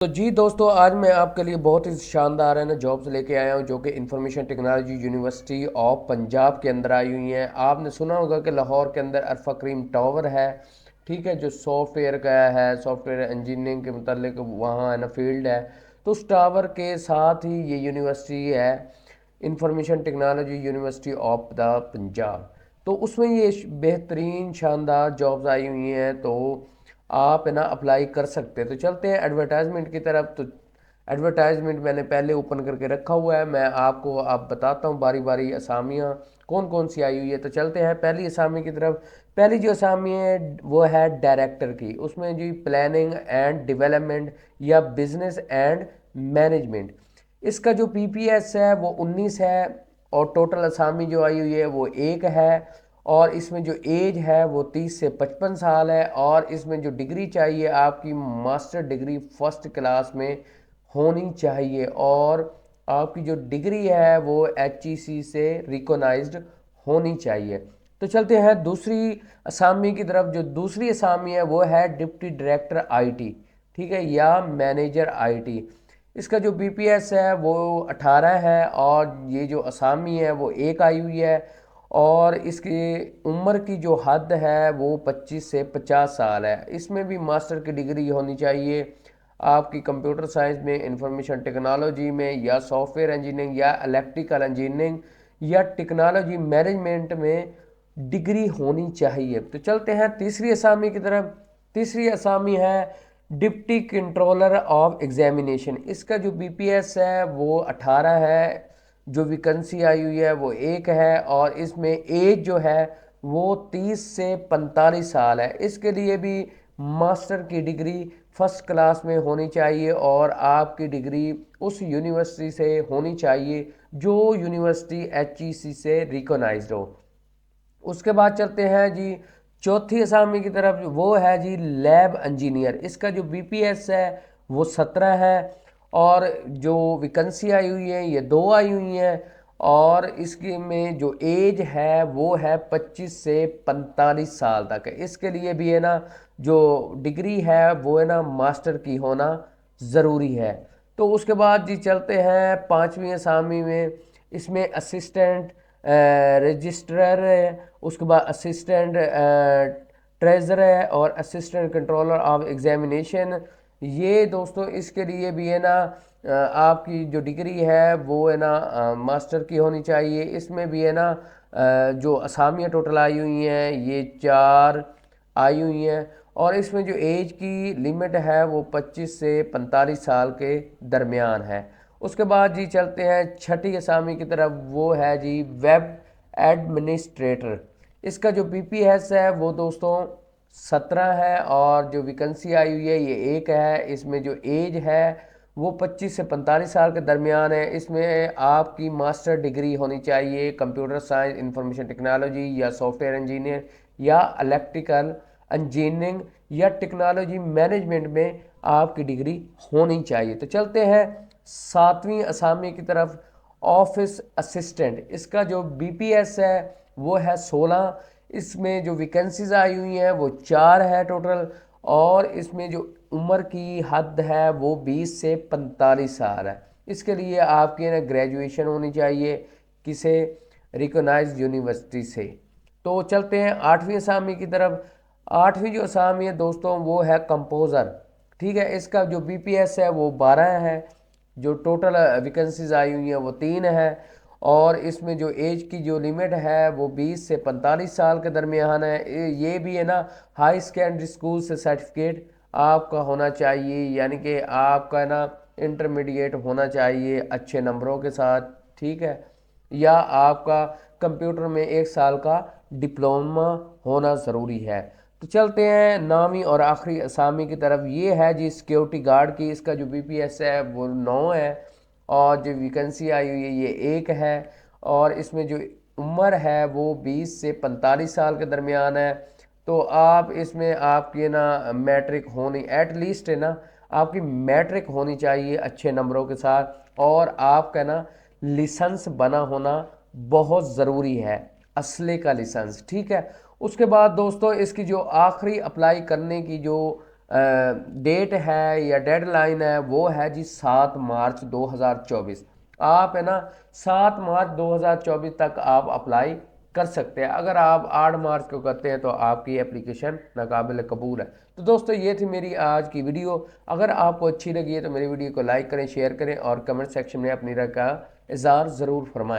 तो जी दोस्तों, आज मैं आपके लिए बहुत ही शानदार है ना जॉब्स लेके आया हूँ जो कि information technology university of Punjab के अंदर आई हुई हैं। आपने सुना होगा कि लाहौर के अंदर अरफा टावर है, ठीक है, जो सॉफ्टवेयर का है, सॉफ्टवेयर इंजीनियरिंग के मतलब वहाँ है ना फील्ड है। तो उस टावर के साथ ही ये यूनिवर्सिटी है, information technology university of the Punjab. तो उसमें ये बेहतरीन शानदार जॉब्स आई हुई हैं, तो आप है ना अप्लाई कर सकते हैं। तो चलते हैं एडवर्टाइजमेंट की तरफ। तो एडवर्टाइजमेंट मैंने पहले ओपन करके रखा हुआ है, मैं आपको आप बताता हूँ बारी बारी असामियाँ कौन कौन सी आई हुई है। तो चलते हैं पहली असामी की तरफ। पहली जो असामी है वो है डायरेक्टर की, उसमें जी प्लानिंग एंड डेवलपमेंट या बिजनेस एंड मैनेजमेंट। इसका जो पीपीएस है वो 19 है और टोटल असामी जो आई हुई है वो एक है। और इसमें जो एज है वो 30 से 55 साल है। और इसमें जो डिग्री चाहिए आपकी मास्टर डिग्री फर्स्ट क्लास में होनी चाहिए। और आपकी जो डिग्री है वो एचईसी से रिकॉग्नाइज्ड होनी चाहिए। तो चलते हैं दूसरी असामी की तरफ। जो दूसरी असामी है वो है डिप्टी डायरेक्टर आईटी, ठीक है, या मैनेजर आईटी। इसका जो बीपीएस है वो 18 है और ये जो असामी है वो एक आई हुई है। और इसकी उम्र की जो हद है वो 25 से 50 साल है। इसमें भी मास्टर की डिग्री होनी चाहिए आपकी कंप्यूटर साइंस में, इंफॉर्मेशन टेक्नोलॉजी में, या सॉफ्टवेयर इंजीनियरिंग या इलेक्ट्रिकल इंजीनियरिंग या टेक्नोलॉजी मैनेजमेंट में डिग्री होनी चाहिए। तो चलते हैं तीसरी असामी की तरफ। तीसरी असामी है डिप्टी कंट्रोलर ऑफ एग्जामिनेशन। इसका जो बीपीएस है वो 18 है, जो वैकेंसी आई हुई है वो एक है। और इसमें एज जो है वो 30 से 45 साल है। इसके लिए भी मास्टर की डिग्री फर्स्ट क्लास में होनी चाहिए और आपकी डिग्री उस यूनिवर्सिटी से होनी चाहिए जो यूनिवर्सिटी एचईसी से रिकॉग्नाइज्ड हो। उसके बाद चलते हैं जी चौथी असामी की तरफ, वो है जी लैब इंजीनियर। इसका जो बीपीएस है वो 17 है और जो वैकेंसी आई हुई है ये दो आई हुई हैं। और इसकी में जो एज है वो है 25 से 45 साल तक है। इसके लिए भी है ना जो डिग्री है वो है ना मास्टर की होना ज़रूरी है। तो उसके बाद जी चलते हैं पांचवी असामी में। इसमें असिस्टेंट रजिस्ट्रार है, उसके बाद असिस्टेंट ट्रेजर है और असिस्टेंट कंट्रोलर ऑफ एग्जामिनेशन। ये दोस्तों इसके लिए भी है ना आपकी जो डिग्री है वो है ना मास्टर की होनी चाहिए। इसमें भी है ना जो असामियाँ टोटल आई हुई हैं ये चार आई हुई हैं। और इसमें जो एज की लिमिट है वो 25 से 45 साल के दरमियान है। उसके बाद जी चलते हैं छठी असामी की तरफ, वो है जी वेब एडमिनिस्ट्रेटर। इसका जो पीपीएस है वो दोस्तों 17 है और जो वैकेंसी आई हुई है ये एक है। इसमें जो एज है वो 25 से 45 साल के दरमियान है। इसमें आपकी मास्टर डिग्री होनी चाहिए कंप्यूटर साइंस, इंफॉर्मेशन टेक्नोलॉजी या सॉफ्टवेयर इंजीनियर या इलेक्ट्रिकल इंजीनियरिंग या टेक्नोलॉजी मैनेजमेंट में आपकी डिग्री होनी चाहिए। तो चलते हैं सातवीं असामी की तरफ, ऑफिस असिस्टेंट। इसका जो बीपीएस है वो है 16। इसमें जो वैकेंसीज आई हुई हैं वो चार है टोटल। और इसमें जो उम्र की हद है वो 20 से 45 साल है। इसके लिए आपकी ना ग्रेजुएशन होनी चाहिए किसे रिकॉग्नाइज्ड यूनिवर्सिटी से। तो चलते हैं आठवीं असामी की तरफ। आठवीं जो असामी है दोस्तों वो है कंपोज़र, ठीक है। इसका जो बीपीएस है वो 12 है। जो टोटल वैकेंसीज आई हुई हैं वो तीन है। और इसमें जो एज की जो लिमिट है वो 20 से 45 साल के दरमियान है। ये भी है ना हाई सेकेंडरी स्कूल से सर्टिफिकेट आपका होना चाहिए, यानी कि आपका ना इंटरमीडिएट होना चाहिए अच्छे नंबरों के साथ, ठीक है। या आपका कंप्यूटर में एक साल का डिप्लोमा होना ज़रूरी है। तो चलते हैं नामी और आखिरी असामी की तरफ। ये है जी सिक्योरिटी गार्ड की। इसका जो बीपीएस है वो 9 है और जो वैकेंसी आई हुई है ये एक है। और इसमें जो उम्र है वो 20 से 45 साल के दरमियान है। तो आप इसमें आपकी ना मैट्रिक होनी एटलीस्ट है ना, आपकी मैट्रिक होनी चाहिए अच्छे नंबरों के साथ। और आपका ना लाइसेंस बना होना बहुत ज़रूरी है, असले का लाइसेंस, ठीक है। उसके बाद दोस्तों इसकी जो आखिरी अप्लाई करने की जो डेट है या डेडलाइन है वो है जी 7 मार्च 2024। आप है ना 7 मार्च 2024 तक आप अप्लाई कर सकते हैं। अगर आप 8 मार्च को करते हैं तो आपकी एप्लीकेशन नाकाबिल कबूल है। तो दोस्तों ये थी मेरी आज की वीडियो। अगर आपको अच्छी लगी है तो मेरी वीडियो को लाइक करें, शेयर करें और कमेंट सेक्शन में अपनी राय का इज़हार ज़रूर फरमाएं।